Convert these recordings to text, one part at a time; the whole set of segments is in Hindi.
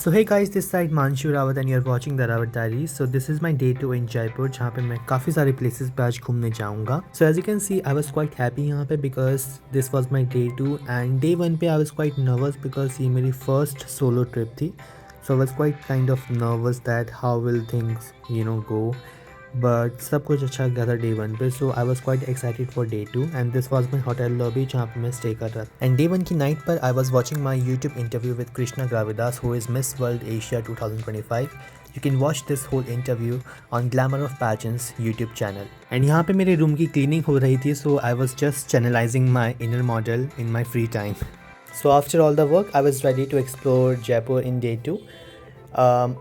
So hey guys, this side Manshu Rawat and you're watching the Rawat Diaries. So this is my day 2 in Jaipur जहाँ पे मैं काफ़ी सारे places पे आज घूमने जाऊँगा. So as you can see, I was quite happy यहाँ पे because this was my day 2 and day 1 पे I was quite nervous because ये मेरी first solo trip थी. So I was quite kind of nervous that how will things go. But सब कुछ अच्छा गया था डे 1 पे. So I was quite excited for day 2 and this was my hotel lobby जहाँ पे मैं स्टे कर रहा था. एंड डे 1 की नाइट पर I was watching my YouTube interview with Krishna ग्राविदास who is Miss World Asia 2025. You can watch this whole interview on glamour of pageants YouTube channel. And यहाँ पे मेरे रूम की क्लीनिंग हो रही थी. So I was just channelising my inner model in my free time. So after all the work I was ready to explore Jaipur in day 2.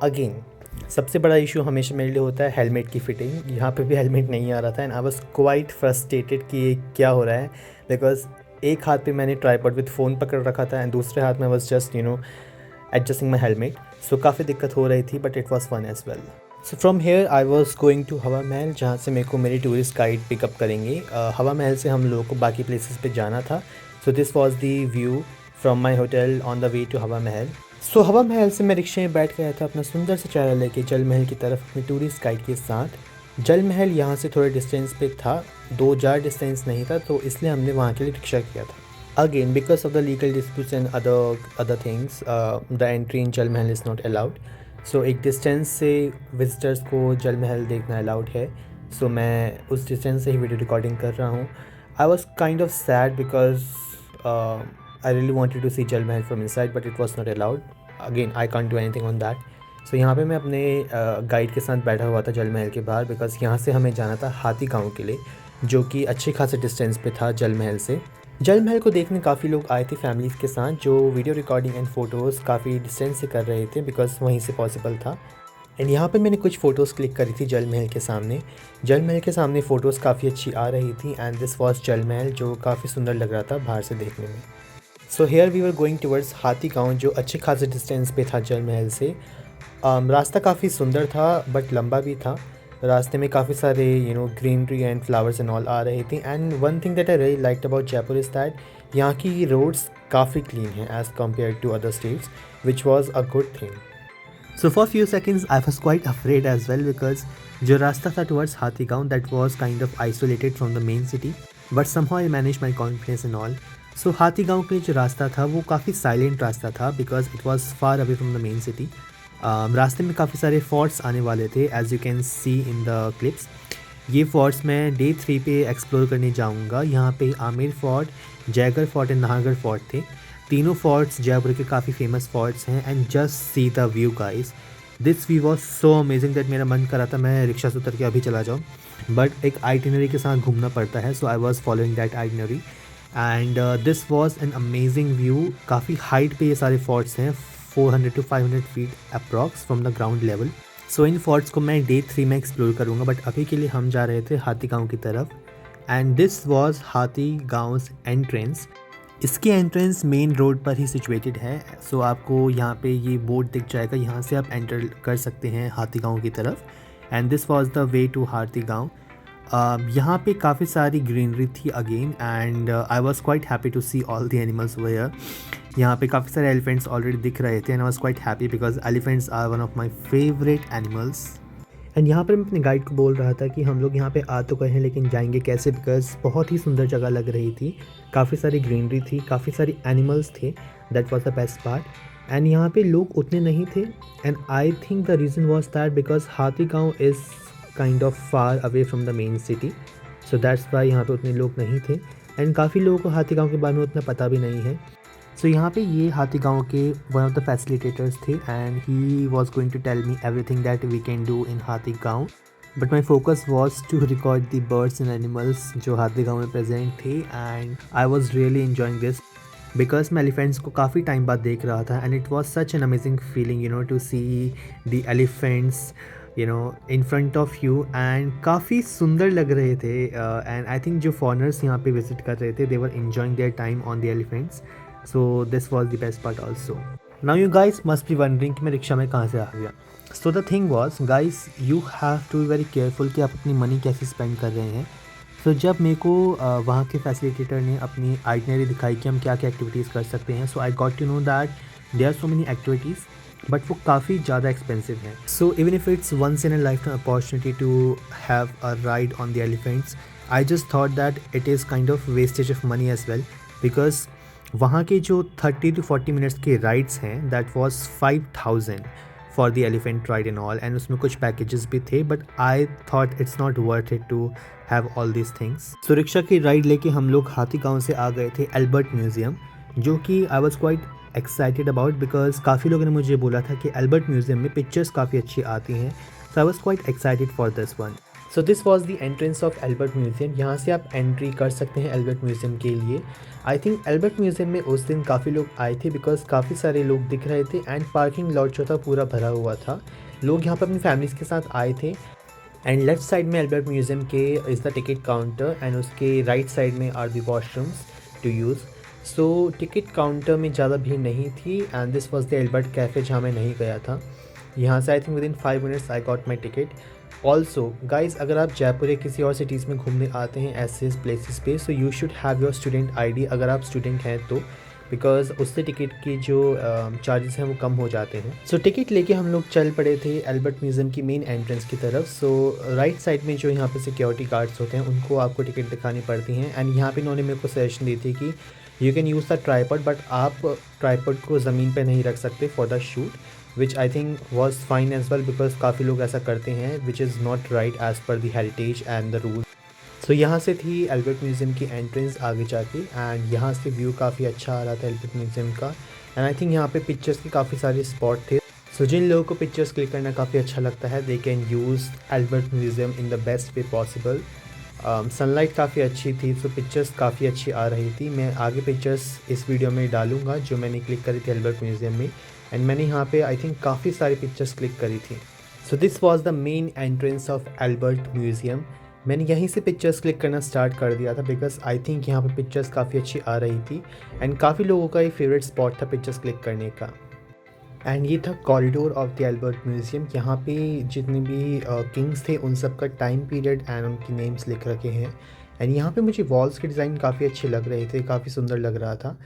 Again सबसे बड़ा इशू हमेशा मेरे लिए होता है हेलमेट की फ़िटिंग. यहाँ पे भी हेलमेट नहीं आ रहा था and I was quite frustrated कि ये क्या हो रहा है बिकॉज एक हाथ पे मैंने ट्राइपॉड विद फ़ोन पकड़ रखा था एंड दूसरे हाथ में was just adjusting my helmet. So काफ़ी दिक्कत हो रही थी but it was fun as well. So from here I was going to Hawa Mahal जहाँ से मेरे को मेरे टूरिस्ट गाइड पिकअप करेंगे. हवा महल से हम लोगों को बाकी प्लेसेस पे जाना था. So this was the view from my hotel on the way to Hawa Mahal. सो हवा महल से मैं रिक्शे में बैठ गया था अपना सुंदर से चेहरा लेके जल महल की तरफ अपने टूरिस्ट गाइड के साथ. जल महल यहाँ से थोड़े डिस्टेंस पे था, 2 जार डिस्टेंस नहीं था, तो इसलिए हमने वहाँ के लिए रिक्शा किया था. Again because of the legal disputes and other things the entry in जल महल इज़ नॉट अलाउड. सो एक डिस्टेंस से विजिटर्स को जल महल देखना अलाउड है. सो मैं उस डिस्टेंस से ही वीडियो रिकॉर्डिंग कर रहा हूँ. I was kind of sad because I really wanted to see Jal Mahal from inside but it was not allowed. Again, I can't do anything on that. So यहाँ पे मैं अपने गाइड के साथ बैठा हुआ था जल महल के बाहर बिकॉज यहाँ से हमें जाना था हाथी गाँव के लिए जो कि अच्छे खासे डिस्टेंस पे था जल महल से. जल महल को देखने काफ़ी लोग आए थे फैमिलीज़ के साथ जो वीडियो रिकॉर्डिंग एंड फ़ोटोज़ काफ़ी डिस्टेंस से कर रहे थे बिकॉज वहीं से पॉसिबल था. एंड यहाँ पे मैंने कुछ फ़ोटोज़ क्लिक करी थी जल महल के सामने. जल महल के सामने फ़ोटोज़ काफ़ी अच्छी आ रही थी एंड दिस वॉज जल महल जो काफ़ी सुंदर लग रहा था बाहर से देखने में. So here we were going towards Hathi Gaon जो अच्छे खासे डिस्टेंस पे था जल महल से. रास्ता काफ़ी सुंदर था बट लंबा भी था. रास्ते में काफ़ी सारे greenery and flowers and all आ रहे थे. And one thing that I really liked about Jaipur is that यहाँ की रोड्स काफ़ी क्लीन हैं as compare to other states which was a good thing. So for few seconds I was quite afraid as well because जो रास्ता था towards Hathigaon that was kind of isolated from the main city but somehow I managed my confidence and all. So Hathigaon के लिए जो रास्ता था वो काफ़ी साइलेंट रास्ता था because it was far away from the main city. रास्ते में काफ़ी सारे फोर्ट्स आने वाले थे as you can see in the clips. ये फोर्ट्स मैं डे 3 पे एक्सप्लोर करने जाऊँगा. यहाँ पे Amer fort, Jaigarh fort and Nahargarh fort थे. तीनों फोर्ट्स जयपुर के काफ़ी फेमस फोर्ट्स हैं and just see the view guys. This view was so amazing that मेरा मन करा था मैं रिक्शा से उतर के अभी चला जाऊँ बट एक आइटिनरी के साथ घूमना पड़ता है. So I was following that itinerary and this was an amazing view. काफ़ी हाइट पे ये सारे फोर्ट्स हैं, 400 to 500 feet approx from the ground level. So इन फोर्ट्स को मैं डे 3 में एक्सप्लोर करूँगा बट अभी के लिए हम जा रहे थे हाथी गाँव की तरफ. एंड दिस वॉज हाथी गाँव एंट्रेंस. इसकी एंट्रेंस मेन रोड पर ही सिचुएटेड है. सो आपको यहाँ पे ये बोर्ड दिख जाएगा, यहाँ से आप एंटर कर सकते हैं हाथी गाँव की तरफ. And this was the way to Hathi Gaon. यहाँ पे काफ़ी सारी ग्रीनरी थी again and I was quite happy to see all the animals where. यहाँ पे काफ़ी सारे एलिफेंट्स ऑलरेडी दिख रहे थे and I was quite happy because elephants are one of my favourite animals. And यहाँ पर मैं अपने गाइड को बोल रहा था कि हम लोग यहाँ पे आ तो गए हैं लेकिन जाएंगे कैसे बिकॉज बहुत ही सुंदर जगह लग रही थी. काफ़ी सारी ग्रीनरी थी, काफ़ी सारी एनिमल्स थे. That was the best part. And यहाँ पे लोग उतने नहीं थे and I think the reason was that because हाथी गाँव is kind of far away from the main city. So that's why यहाँ पे उतने लोग नहीं थे एंड काफ़ी लोगों को हाथी गाँव के बारे में उतना पता भी नहीं है. सो यहाँ पे ये हाथी गाँव के वन ऑफ द फैसिलिटेटर्स थे and he was going to tell me everything that we can do in Hathi Gaon. But my focus was to record the birds and animals जो हाथी गाँव में प्रेजेंट थे and I was really enjoying this because मैं एलिफेंट्स को काफ़ी टाइम बाद देख रहा था and it was such an amazing feeling to see the elephants in front of you and काफ़ी सुंदर लग रहे थे. एंड आई थिंक जो फॉरनर्स यहाँ पे विजिट कर रहे थे they were enjoying their time on the elephants. So this was the best part also. Now you guys must be wondering कि मैं रिक्शा में कहाँ से आ गया. So the thing was guys, you have to be very careful कि आप अपनी मनी कैसे स्पेंड कर रहे हैं. So जब मेरे को वहाँ के फैसिलिटेटर ने अपनी आइटनरी दिखाई कि हम क्या क्या एक्टिविटीज़ कर सकते हैं. So I got to know that there are so many activities but वो काफ़ी ज़्यादा एक्सपेंसिव हैं. So even if it's once in a life time opportunity to have a ride on the elephants, I just thought that it is kind of wastage of money as well, because वहाँ के जो 30 to 40 मिनट्स के राइड्स हैं that was 5000 for the elephant ride and all, and उसमें कुछ पैकेजेस भी थे, but I thought it's not worth it to have all this things. So rickshaw की राइड लेके हम लोग हाथी गाँव से आ गए थे एल्बर्ट म्यूज़ियम, जो कि आई was quite excited about because काफ़ी लोगों ने मुझे बोला था कि एल्बर्ट म्यूज़ियम में पिक्चर्स काफ़ी अच्छी आती हैं. So I was quite excited for this one. So this was the entrance of Albert museum. यहाँ से आप एंट्री कर सकते हैं एल्बर्ट म्यूज़ियम के लिए. आई थिंक एल्बर्ट म्यूज़ियम में उस दिन काफ़ी लोग आए थे बिकॉज काफ़ी सारे लोग दिख रहे थे एंड पार्किंग लॉट जो था पूरा भरा हुआ था. लोग यहाँ पर अपनी फैमिलीज़ के साथ आए थे. एंड लेफ्ट साइड में एल्बर्ट म्यूज़ियम के is the ticket counter and उसके राइट साइड में are the washrooms to use. So ticket counter में ज़्यादा भीड़ नहीं थी and this was the Albert cafe जहाँ मैं नहीं गया था. यहाँ से I think within 5 minutes I got my ticket. Also guys, अगर आप जयपुर या किसी और सिटीज़ में घूमने आते हैं ऐसे प्लेसेस पे, so you should have your student ID अगर आप स्टूडेंट हैं तो, बिकॉज उससे टिकट की जो चार्जेस हैं वो कम हो जाते हैं. सो टिकट लेके हम लोग चल पड़े थे एल्बर्ट म्यूज़ियम की मेन एंट्रेंस की तरफ. सो राइट साइड में जो यहाँ पे सिक्योरिटी गार्ड्स होते हैं उनको आपको टिकट दिखानी पड़ती हैं. एंड यहाँ पे इन्होंने मेरे को सजेशन दी थी कि you can use the tripod, but आप ट्राईपॉड को ज़मीन पे नहीं रख सकते for the shoot, which I think was fine as well because काफ़ी लोग ऐसा करते हैं which is not right as पर the heritage and the rule. So यहाँ से थी एल्बर्ट म्यूज़ियम की एंट्रेंस आगे जाके एंड यहाँ से व्यू काफ़ी अच्छा आ रहा था एल्बर्ट म्यूज़ियम का. एंड आई थिंक यहाँ पे पिक्चर्स के काफ़ी सारे स्पॉट थे. सो जिन लोगों को पिक्चर्स क्लिक करना काफ़ी अच्छा लगता है they can use Albert museum in the best way possible. Sunlight काफ़ी अच्छी थी तो पिक्चर्स काफ़ी अच्छी आ रही थी. मैं आगे पिक्चर्स इस वीडियो में डालूंगा जो मैंने क्लिक करी थी एल्बर्ट म्यूज़ियम में. एंड मैंने यहाँ पे आई थिंक काफ़ी सारी पिक्चर्स क्लिक करी थी. सो this was the main entrance of Albert museum. मैंने यहीं से पिक्चर्स क्लिक करना स्टार्ट कर दिया था बिकॉज आई थिंक यहाँ पे पिक्चर्स काफ़ी अच्छी आ रही थी एंड काफ़ी लोगों का ये फेवरेट स्पॉट था पिक्चर्स क्लिक करने का. एंड ये था corridor of the Albert museum. यहाँ पे जितने भी किंग्स थे उन सब का टाइम पीरियड एंड उनकी नेम्स लिख रखे हैं. एंड यहाँ पे मुझे वॉल्स के डिज़ाइन काफ़ी अच्छे लग रहे थे, काफ़ी सुंदर लग रहा था.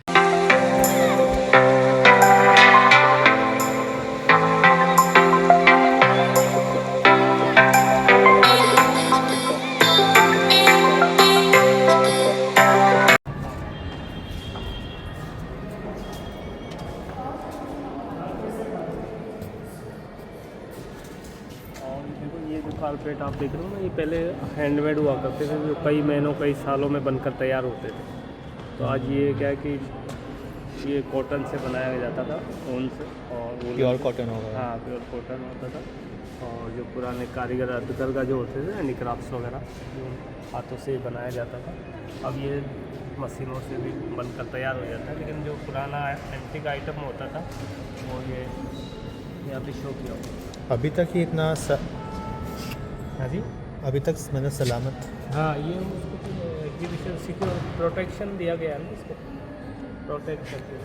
कारपेट आप देख रहे हो ना, ये पहले हैंडमेड हुआ करते थे जो कई महीनों कई सालों में बनकर तैयार होते थे. तो आज ये क्या है कि ये कॉटन से बनाया जाता था, ऊन से, और प्योर कॉटन होगा. हाँ, प्योर कॉटन होता था. और जो पुराने कारीगर अदरगा जो होते थे हैंडीक्राफ्ट्स वगैरह जो हाथों से बनाया जाता था, अब ये मशीनों से भी बनकर तैयार हो जाता है. लेकिन जो पुराना एंटीक आइटम होता था वो ये यहाँ पे शो किया हुआ. अभी तक ही इतना हाँ जी, अभी तक मैंने सलामत. हाँ, ये उसको एग्जीबिशन सिक्योर प्रोटेक्शन दिया गया है ना, इसको प्रोटेक्ट करके.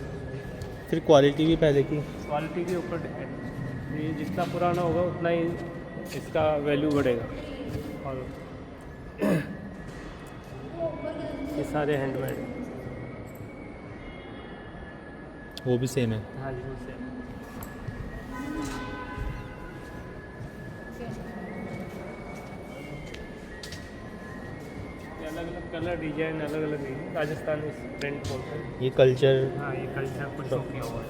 फिर क्वालिटी भी पहले की क्वालिटी के ऊपर डिपेंड. ये जितना पुराना होगा उतना ही इसका वैल्यू बढ़ेगा. और ये सारे हैंडमेड, वो भी सेम है. हाँ जी, उससे अलग अलग कलर डिजाइन अलग अलग नहीं, राजस्थान प्रिंट बोलते हैं. ये कल्चर. हाँ, ये कल्चर को शो किया हुआ है.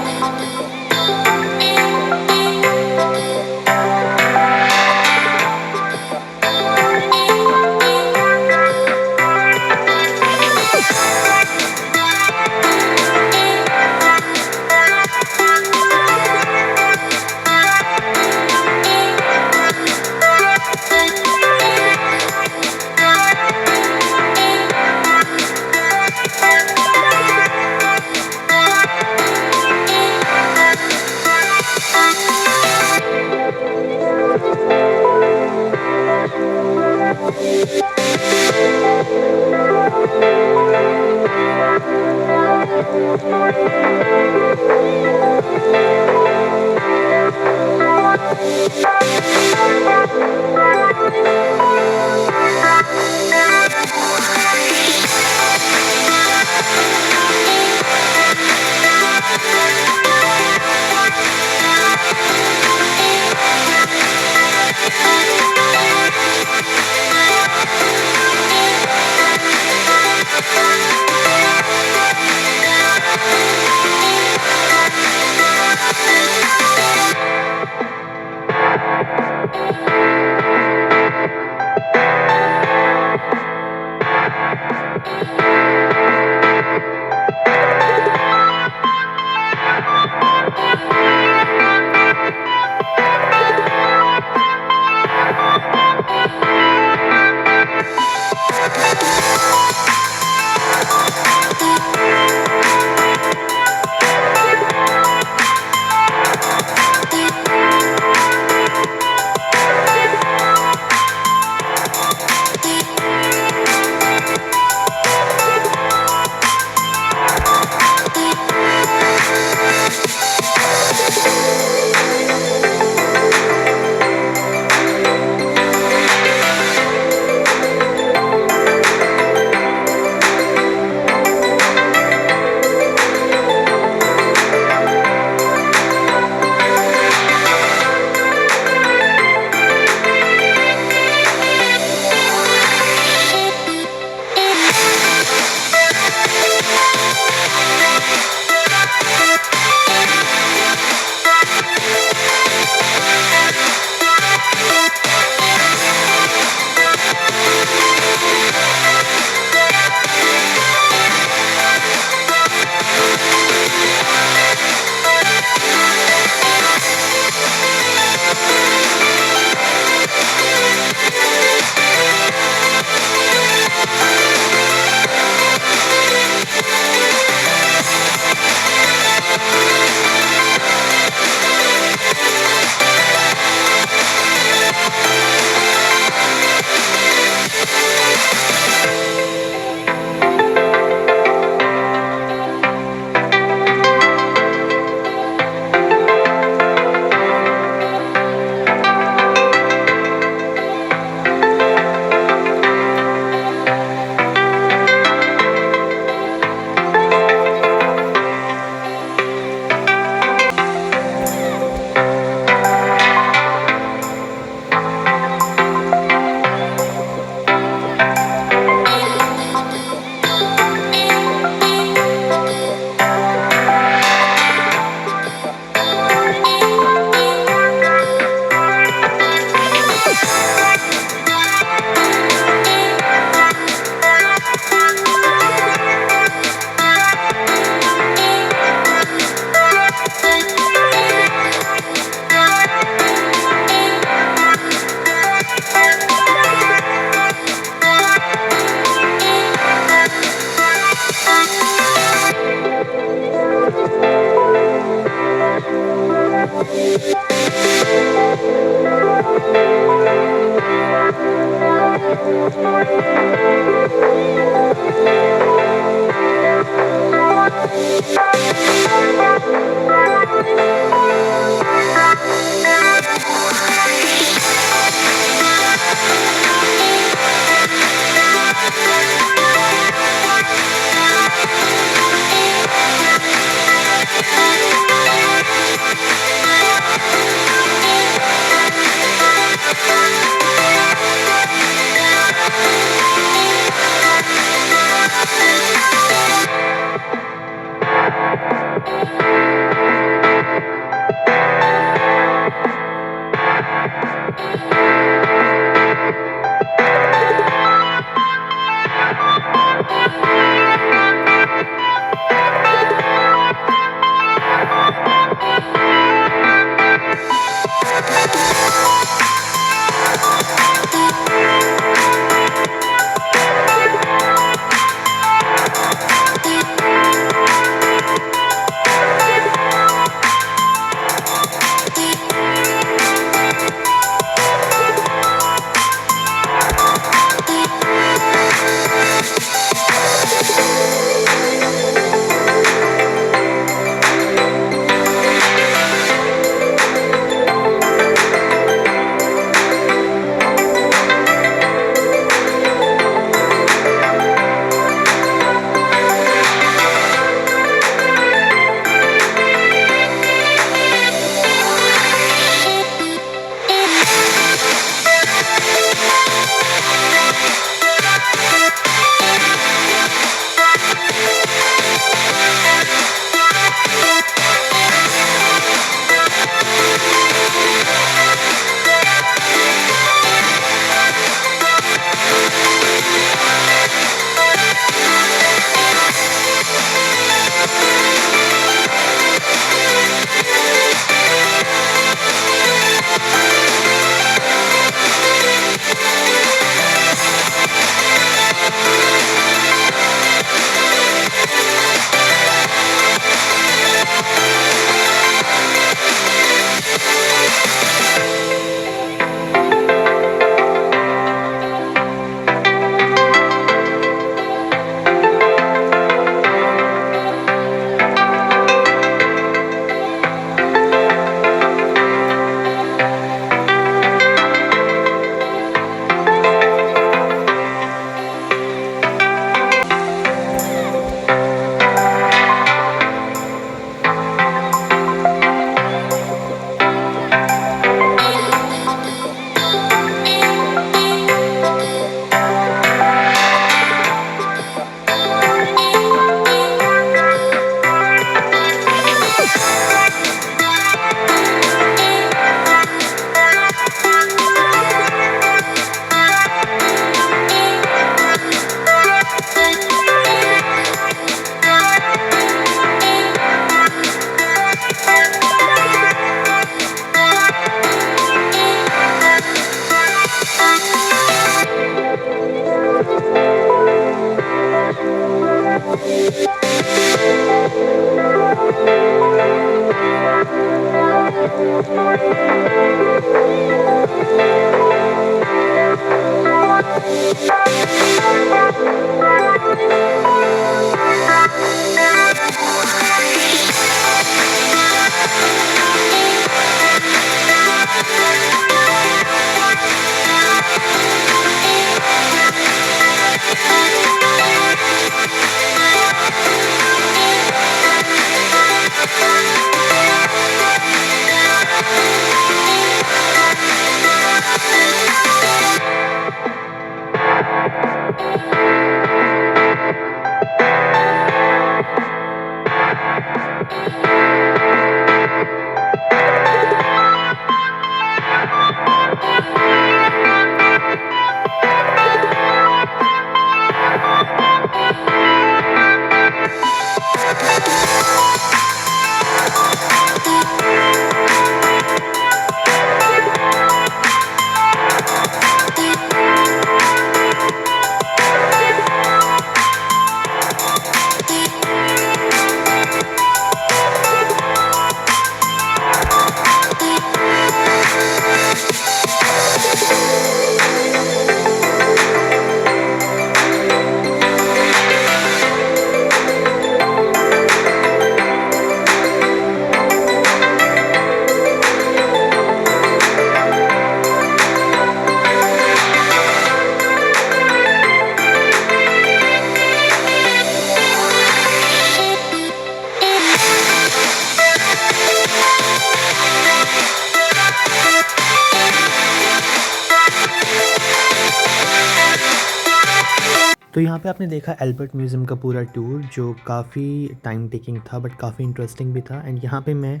तो यहाँ पे आपने देखा एल्बर्ट म्यूज़ियम का पूरा टूर जो काफ़ी टाइम टेकिंग था बट काफ़ी इंटरेस्टिंग भी था। एंड यहाँ पे मैं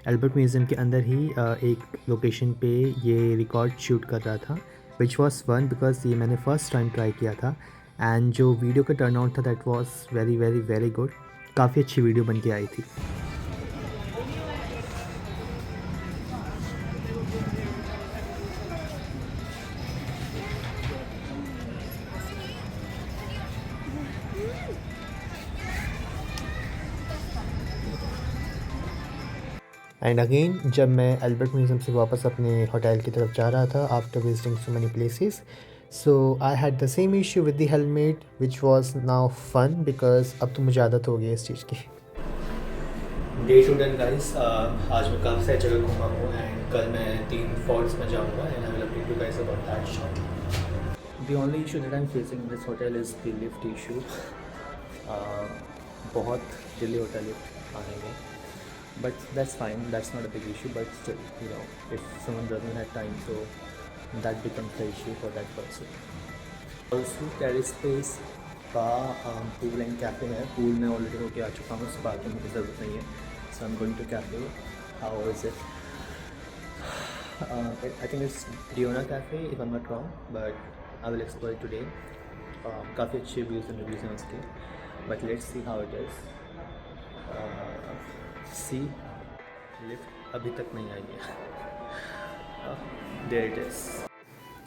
एल्बर्ट म्यूज़ियम के अंदर ही एक लोकेशन पे ये रिकॉर्ड शूट कर रहा था विच वॉज फन बिकॉज ये मैंने फ़र्स्ट टाइम ट्राई किया था। एंड जो वीडियो का टर्न आउट था that was very very very good. काफ़ी अच्छी वीडियो बन के आई थी। एंड अगेन जब मैं एल्बर्ट म्यूज़ियम से वापस अपने होटल की तरफ जा रहा था after visiting so many places, so I had the same issue with the helmet which was now fun because अब तो मुझे आदत हो गई इस चीज़ की। डे टू डन गाइस, आज मैं काफ़ी सारी जगह घूमा हूँ एंड कल मैं 3 फोर्ट्स में जाऊँगा and I will update you guys about that shot. The only issue that I am facing in this hotel is the lift issue. बहुत डिले होता है लिफ्ट आने में, but that's fine, that's not a big issue, but still, you know, if someone doesn't have time, so that becomes the issue for that person. Also terrace space का pool and cafe है। pool में already होके आ चुका हूँ, spa की मुझे ज़रूरत नहीं है, so I'm going to cafe. How is it? I think it's Diona Cafe if I'm not wrong, but I will explore it today. काफ़ी अच्छे views and reviews हैं उसके, but let's see how it is. See lift अभी तक नहीं आई है। There it is.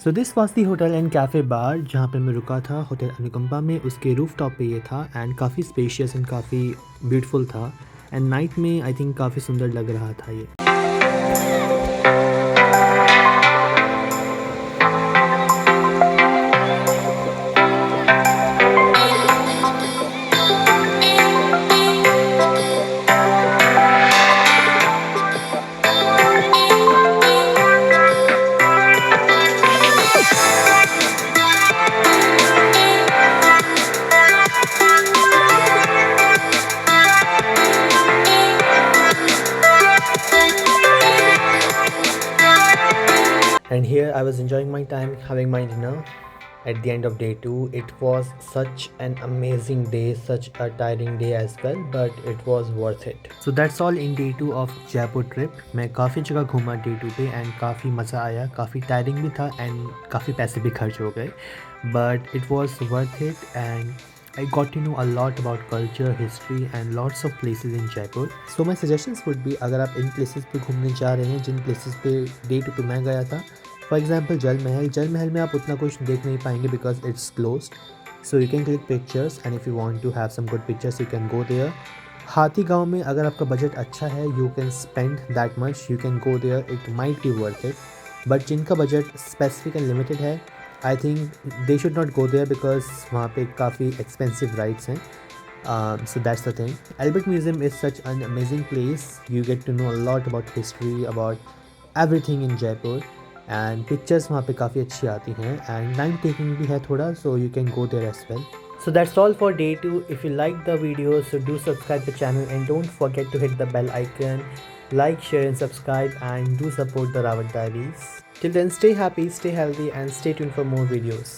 So this was the hotel and cafe bar जहाँ पे मैं रुका था होटल अनुकंपा में। उसके रूफ टॉप पे ये था एंड काफ़ी स्पेशियस एंड काफ़ी ब्यूटीफुल था एंड नाइट में आई थिंक काफ़ी सुंदर लग रहा था ये। And here I was enjoying my time having my dinner at the end of day 2. It was such an amazing day, such a tiring day as well, but it was worth it. So that's all in day 2 of Jaipur trip. मैं काफ़ी जगह घूमा day 2 पे and काफ़ी मज़ा आया, काफ़ी tiring भी था and काफ़ी पैसे भी खर्च हो गए, but it was worth it and I got to know a lot about culture, history and lots of places in Jaipur. So my suggestions would be अगर आप इन places पे घूमने जा रहे हैं जिन places पे day 2 पे मैं गया था, फॉर एग्जाम्पल जल महल में आप उतना कुछ देख नहीं पाएंगे because it's closed, so you can click pictures and if you want to have some good pictures you can go there. Hathi Gaon में अगर आपका बजट अच्छा है you can spend that much, you can go there, it might be worth it. But जिनका बजट स्पेसिफिक एंड लिमिटेड है I think they should not go there because वहाँ पे काफ़ी एक्सपेंसिव राइड्स हैं। So that's the thing. Albert Museum is such an amazing place. You get to know a lot about history, about everything in Jaipur. And pictures वहाँ पे काफ़ी अच्छी आती हैं एंड नाइट टेकिंग भी है थोड़ा, so you can go there as well. So that's all for day 2. If you like the video, so do subscribe the channel and don't forget to hit the bell icon. Like, share and subscribe and do support the Rawat Diaries. Till then, stay happy, stay healthy and stay tuned for more videos.